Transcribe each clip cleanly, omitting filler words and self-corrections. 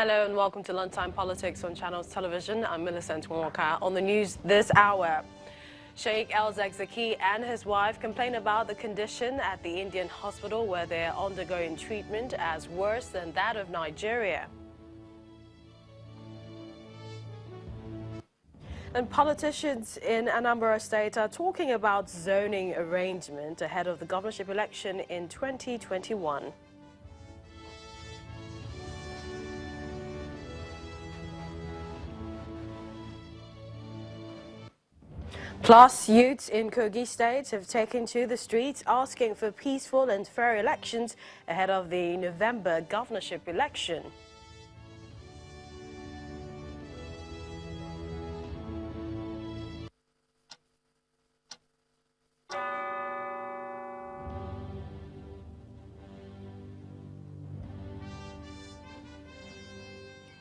Hello and welcome to Lunchtime Politics on Channels Television. I'm Millicent Walker. On the news this hour, Sheikh El-ZakZaky and his wife complain about the condition at the Indian hospital where they're undergoing treatment as worse than that of Nigeria. And politicians in Anambra State are talking about zoning arrangement ahead of the governorship election in 2021. Plus, youths in Kogi State have taken to the streets asking for peaceful and fair elections ahead of the November governorship election.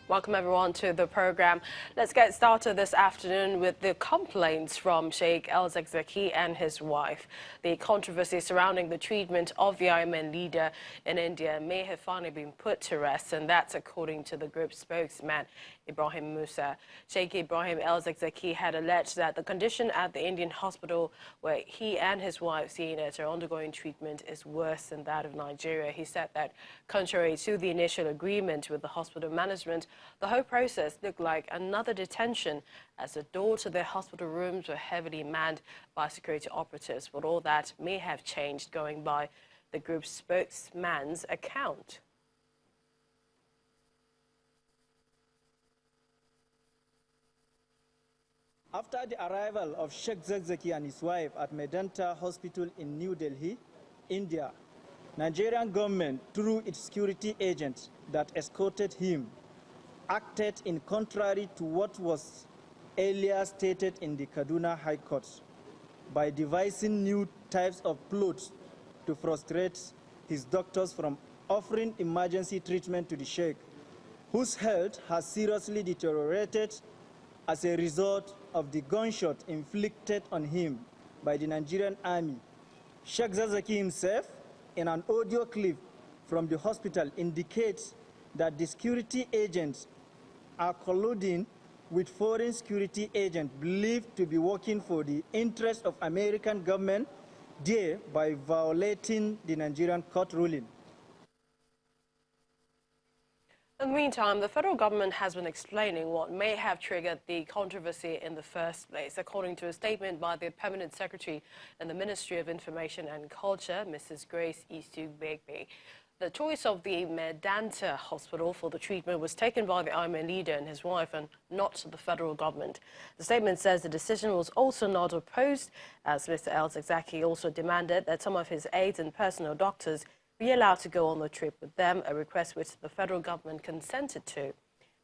Welcome everyone to the program. Let's get started this afternoon with the complaints from Sheikh El-ZakZaky and his wife. The controversy surrounding the treatment of the IMN leader in India may have finally been put to rest, and that's according to the group's spokesman, Ibrahim Musa. Sheikh Ibrahim El-ZakZaky had alleged that the condition at the Indian hospital where he and his wife Zeenat are undergoing treatment is worse than that of Nigeria. He said that contrary to the initial agreement with the hospital management, the whole process looked like another detention as the door to their hospital rooms were heavily manned by security operatives, but all that may have changed going by the group's spokesman's account. After the arrival of Sheikh El-ZakZaky and his wife at Medanta Hospital in New Delhi, India, Nigerian government, through its security agents that escorted him, acted in contrary to what was earlier stated in the Kaduna High Court by devising new types of plots to frustrate his doctors from offering emergency treatment to the Sheikh, whose health has seriously deteriorated as a result of the gunshot inflicted on him by the Nigerian army. Sheikh El-ZakZaky himself, in an audio clip from the hospital, indicates that the security agents are colluding with foreign security agents believed to be working for the interest of American government, thereby violating the Nigerian court ruling. In the meantime, the federal government has been explaining what may have triggered the controversy in the first place. According to a statement by the Permanent Secretary in the Ministry of Information and Culture, Mrs. Grace Isu-Begbe, the choice of the Medanta Hospital for the treatment was taken by the IMN leader and his wife and not the federal government. The statement says the decision was also not opposed, as Mr. El-ZakZaky also demanded that some of his aides and personal doctors be allowed to go on the trip with them, a request which the federal government consented to.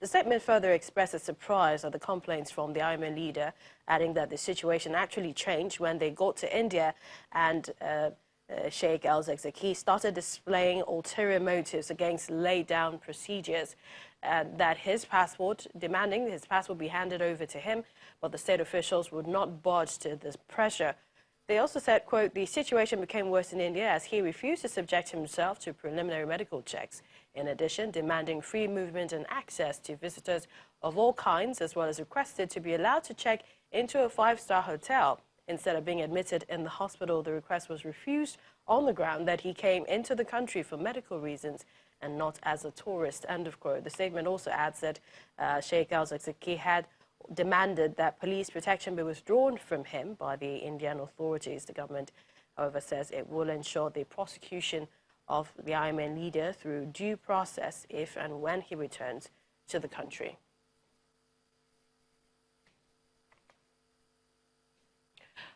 The statement further expresses surprise at the complaints from the IMN leader, adding that the situation actually changed when they got to India and Sheikh El-ZakZaky started displaying ulterior motives against laid-down procedures, that his passport, demanding his passport be handed over to him, but the state officials would not budge to this pressure. They also said, quote, the situation became worse in India as he refused to subject himself to preliminary medical checks. In addition, demanding free movement and access to visitors of all kinds, as well as requested to be allowed to check into a five-star hotel. Instead of being admitted in the hospital, the request was refused on the ground that he came into the country for medical reasons and not as a tourist, end of quote. The statement also adds that Sheikh El-ZakZaky had demanded that police protection be withdrawn from him by the Indian authorities. The government, however, says it will ensure the prosecution of the IMN leader through due process if and when he returns to the country.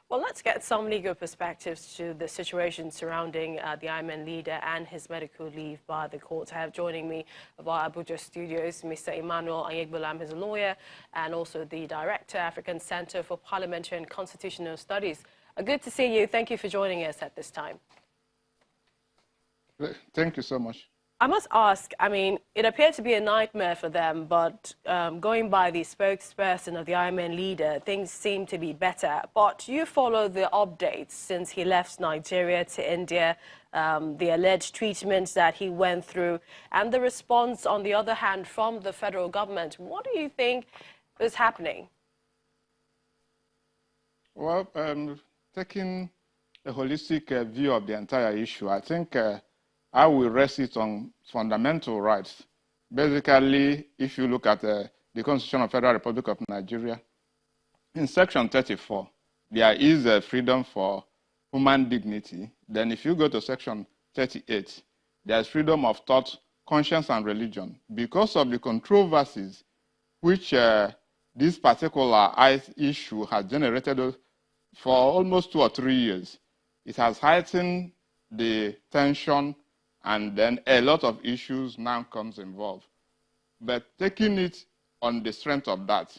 Well, let's get some legal perspectives to the situation surrounding the IMN leader and his medical leave by the court. I have joining me via Abuja studios Mr. Emmanuel Ayegbolam, his lawyer, and also the Director, African Center for Parliamentary and Constitutional Studies. Good to see you. Thank you for joining us at this time. Thank you so much. I must ask, I mean, it appeared to be a nightmare for them, but going by the spokesperson of the IMN leader, things seem to be better. But you follow the updates since he left Nigeria to India, the alleged treatments that he went through, and the response, on the other hand, from the federal government. What do you think is happening? Well, taking a holistic view of the entire issue, I think I will rest it on fundamental rights. Basically, if you look at the Constitution of the Federal Republic of Nigeria, in Section 34, there is a freedom for human dignity. Then if you go to Section 38, there is freedom of thought, conscience, and religion. Because of the controversies which this particular issue has generated for almost 2 or 3 years, it has heightened the tension, and then a lot of issues now comes involved. But taking it on the strength of that,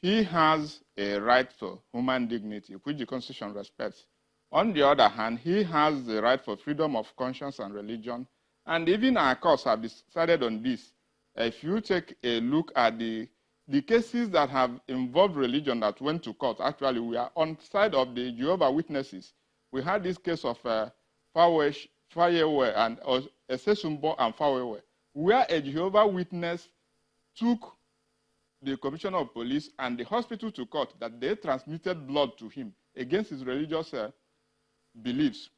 he has a right to human dignity, which the Constitution respects. On the other hand, he has the right for freedom of conscience and religion, and even our courts have decided on this. If you take a look at the cases that have involved religion that went to court, actually we are on the side of the Jehovah's Witnesses. We had this case of Fayewe and Esesumbo and Fayewe, where a Jehovah's Witness took the commissioner of police and the hospital to court that they transmitted blood to him against his religious beliefs.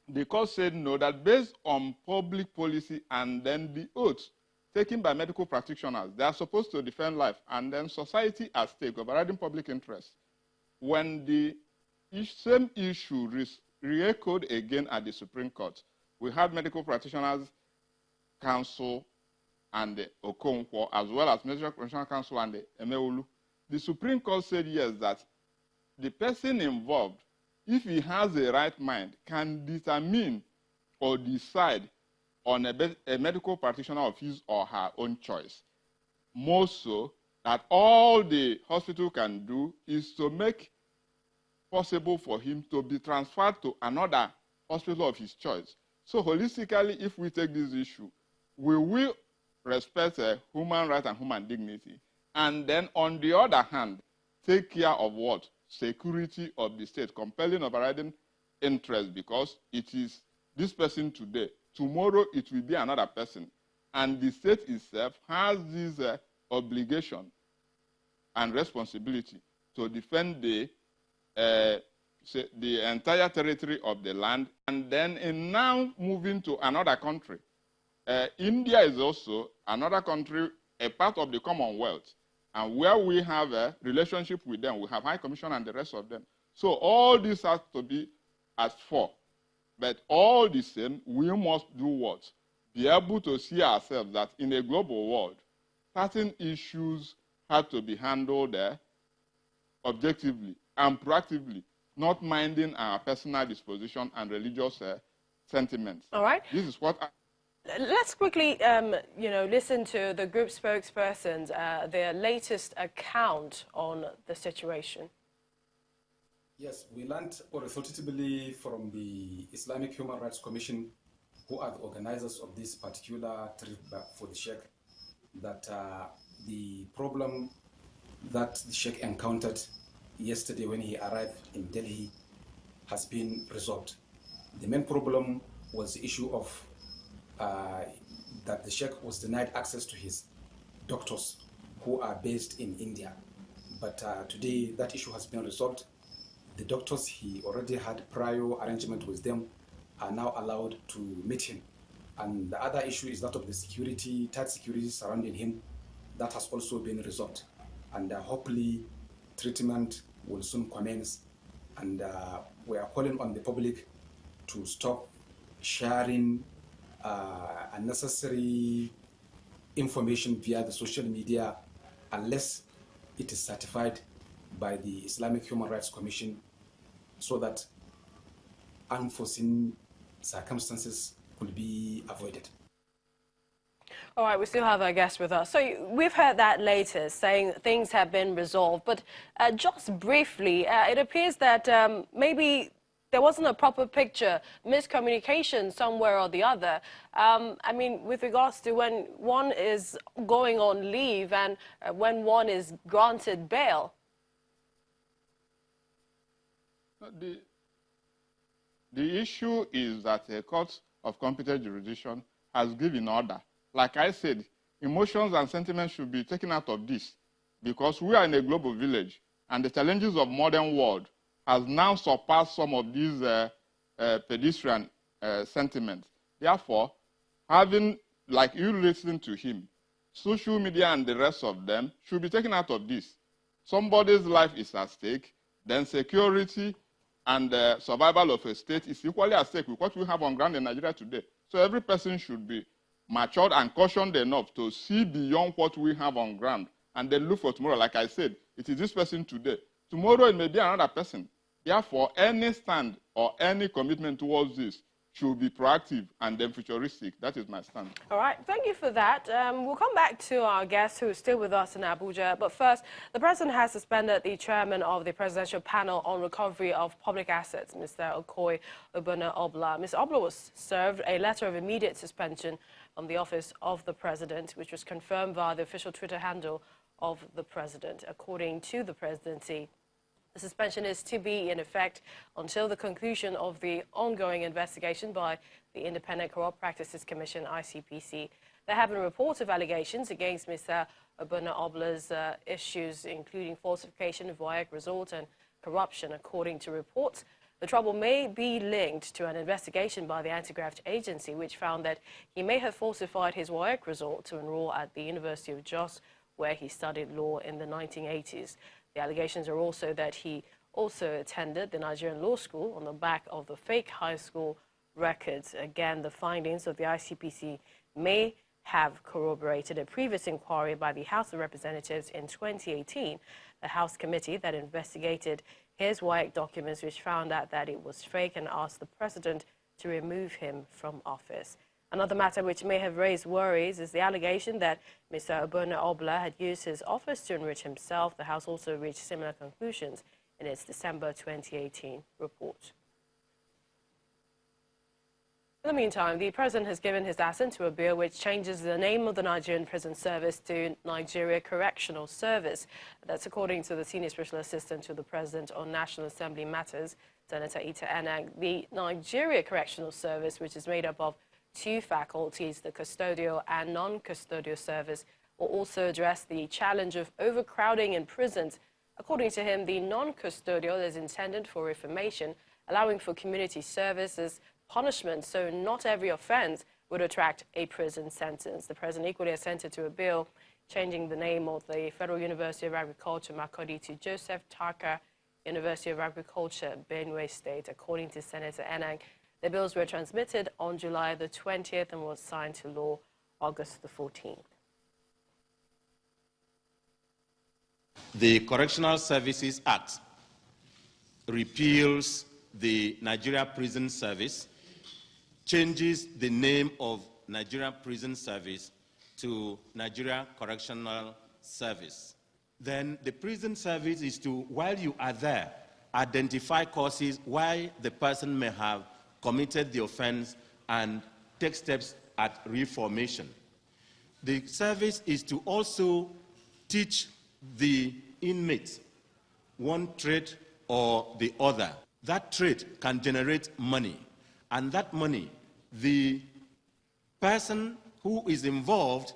The court said no, that based on public policy and then the oath taken by medical practitioners, they are supposed to defend life, and then society at stake, overriding public interest. When the same issue re-echoed again at the Supreme Court, we had Medical Practitioners Council and the Okonkwo, as well as Medical Practitioners Council and the Emeolu. The Supreme Court said yes, that the person involved, if he has a right mind, can determine or decide on a medical practitioner of his or her own choice. More so, that all the hospital can do is to make possible for him to be transferred to another hospital of his choice. So holistically, if we take this issue, we will respect human rights and human dignity. And then on the other hand, take care of what? Security of the state, compelling overriding interest, because it is this person today. Tomorrow it will be another person. And the state itself has this obligation and responsibility to defend the entire territory of the land. And then in now moving to another country, India is also another country, a part of the Commonwealth, and where we have a relationship with them. We have High Commission and the rest of them. So all this has to be as for. But all the same, we must do what? Be able to see ourselves that in a global world, certain issues have to be handled objectively and proactively, not minding our personal disposition and religious sentiments. All right. This is what Let's quickly, listen to the group spokespersons, their latest account on the situation. Yes, we learned authoritatively from the Islamic Human Rights Commission, who are the organizers of this particular trip back for the Sheikh, that the problem that the Sheikh encountered yesterday when he arrived in Delhi has been resolved. The main problem was the issue of that the Sheikh was denied access to his doctors who are based in India. But today that issue has been resolved. The doctors he already had prior arrangement with them are now allowed to meet him. And the other issue is that of the security, tight security surrounding him. That has also been resolved. And hopefully treatment will soon commence. And we are calling on the public to stop sharing unnecessary information via the social media unless it is certified by the Islamic Human Rights Commission, so that unforeseen circumstances could be avoided. All right, we still have our guest with us. So we've heard that latest, saying things have been resolved. But just briefly, it appears that maybe there wasn't a proper picture, miscommunication somewhere or the other. I mean, with regards to when one is going on leave and when one is granted bail. The issue is that a court of competent jurisdiction has given order. Like I said, emotions and sentiments should be taken out of this because we are in a global village and the challenges of modern world has now surpassed some of these pedestrian sentiments. Therefore, having, like you listening to him, social media and the rest of them should be taken out of this. Somebody's life is at stake, then security and the survival of a state is equally at stake with what we have on ground in Nigeria today. So every person should be matured and cautioned enough to see beyond what we have on ground and then look for tomorrow. Like I said, it is this person today. Tomorrow it may be another person. Therefore, any stand or any commitment towards this should be proactive and then futuristic. That is my stand. All right, thank you for that. We'll come back to our guest who is still with us in Abuja. But first, the president has suspended the chairman of the presidential panel on recovery of public assets, Mr. Okoye Obuna-Obla. Mr. Obla was served a letter of immediate suspension from the office of the president, which was confirmed via the official Twitter handle of the president. According to the presidency, the suspension is to be in effect until the conclusion of the ongoing investigation by the Independent Corrupt Practices Commission, ICPC. There have been reports of allegations against Mr. Obuna-Obla's issues, including falsification of WAEC result and corruption. According to reports, the trouble may be linked to an investigation by the Anti-Graft Agency, which found that he may have falsified his WAEC result to enroll at the University of Jos, where he studied law in the 1980s. The allegations are also that he also attended the Nigerian Law School on the back of the fake high school records. Again, the findings of the ICPC may have corroborated a previous inquiry by the House of Representatives in 2018, the House committee that investigated his WAEC documents, which found out that it was fake and asked the president to remove him from office. Another matter which may have raised worries is the allegation that Mr. Obuna-Obla had used his office to enrich himself. The House also reached similar conclusions in its December 2018 report. In the meantime, the president has given his assent to a bill which changes the name of the Nigerian Prison Service to Nigeria Correctional Service. That's according to the Senior Special Assistant to the President on National Assembly Matters, Senator Ita Enang. The Nigeria Correctional Service, which is made up of two faculties, the custodial and non-custodial service, will also address the challenge of overcrowding in prisons. According to him, the non-custodial is intended for reformation, allowing for community service as punishment, so not every offense would attract a prison sentence. The president equally assented to a bill changing the name of the Federal University of Agriculture, Makurdi, to Joseph Tarka University of Agriculture, Benue State. According to Senator Enang, the bills were transmitted on July the 20th and was signed to law August the 14th. The Correctional Services Act repeals the Nigeria Prison Service, changes the name of Nigeria Prison Service to Nigeria Correctional Service. Then the prison service is to, while you are there, identify causes why the person may have committed the offense and take steps at reformation. The service is to also teach the inmates one trade or the other. That trade can generate money, and that money, the person who is involved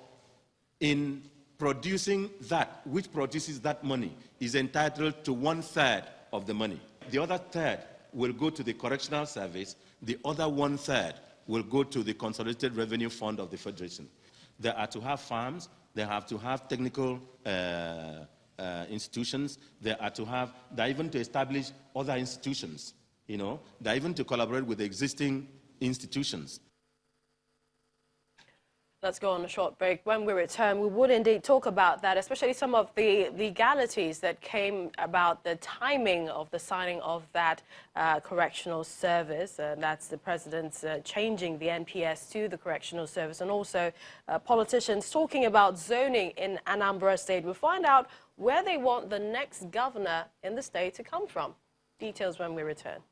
in producing that, which produces that money, is entitled to 1/3 of the money. The other third will go to the correctional service. The other 1/3 will go to the Consolidated Revenue Fund of the Federation. They are to have farms. They have to have technical institutions. They are even to establish other institutions. They're even to collaborate with the existing institutions. Let's go on a short break. When we return, we would indeed talk about that, especially some of the legalities that came about the timing of the signing of that correctional service. That's the president's changing the NPS to the correctional service, and also politicians talking about zoning in Anambra State. We'll find out where they want the next governor in the state to come from. Details when we return.